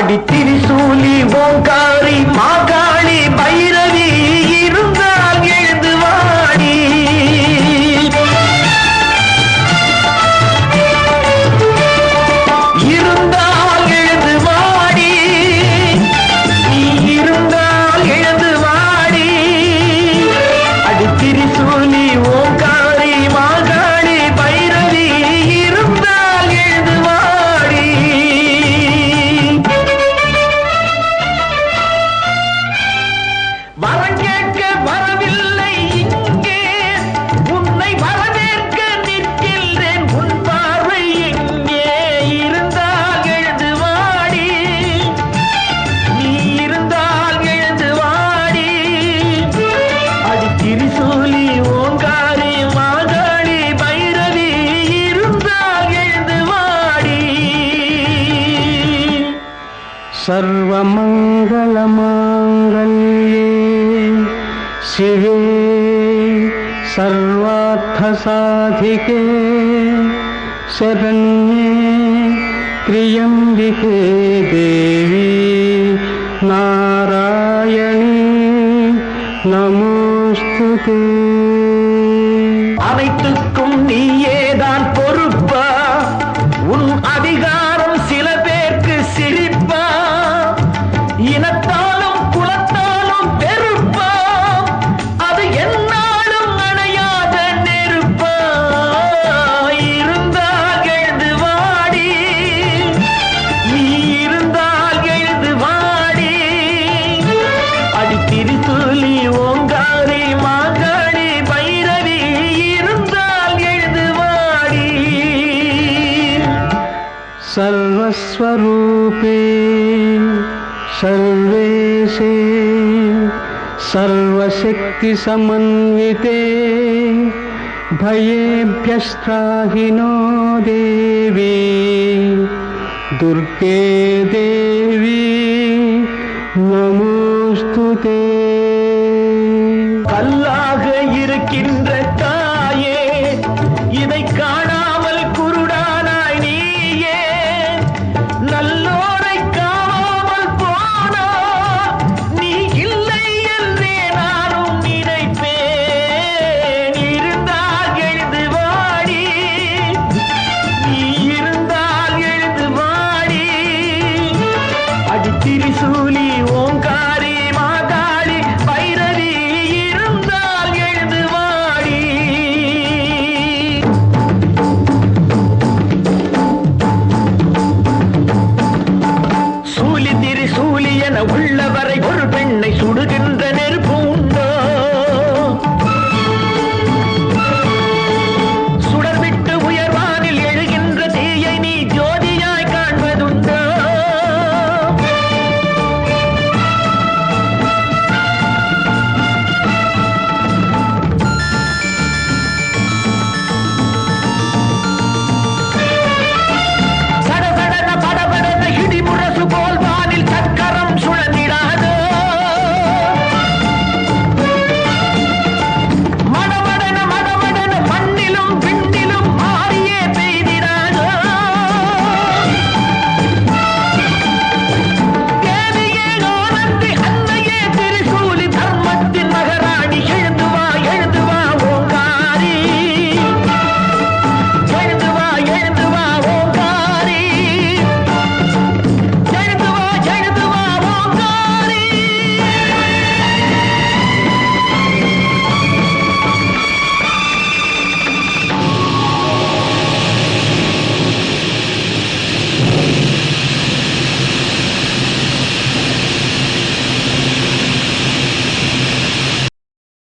அடி திரிசூலி ஓங்காரி மாகாளி பைரவி இருந்தால் எழுந்து வாடி. இருந்தால் எழுந்து வாடி, நீ இருந்தால் எழுந்து வாடி. அடி திரிசூலி ஓங்காரி மாகாளி பைரவி இருந்தால் எழுந்து வாடி. வரம் கேட்க வரவில்லை இங்கே, உன்னை வரவேற்க நிற்கின்றேன். உன் பார்வை எங்கே இருந்தால் எழுந்து வாடி, நீ இருந்தால் எழுந்து வாடி. அடி திரிசூலி ஓங்காரி மாகாளி பைரவி இருந்தால் எழுந்து வாடி. सर्वमङ्गलमाङ्गल्ये शिवे सर्वार्थसाधिके शरण्ये त्र्यम्बिके देवी नारायणी नमोस्तुते. அனைத்துக்கும் நீயேதான் பொறுப்பா, உன் அதிகாரம் சில பேருக்கு சிரிப்பா. இனத்தாலும் குலத்தாலும் வெறுப்பா, அது எந்நாளும் அணையாத நெருப்பா. இருந்தால் எழுந்து வாடி, நீ இருந்தால் எழுந்து வாடி. அடி திரிசூலி ஓங்காரி மாகாளி பைரவி இருந்தால் எழுந்து வாடி. सर्वस्वरूपे सर्वेशे सर्वशक्तिसमन्विते भयेभ्यस्त्राहि नो देवी दुर्गे देवी नमोस्तुते. கல்லாக இருக்கின்ற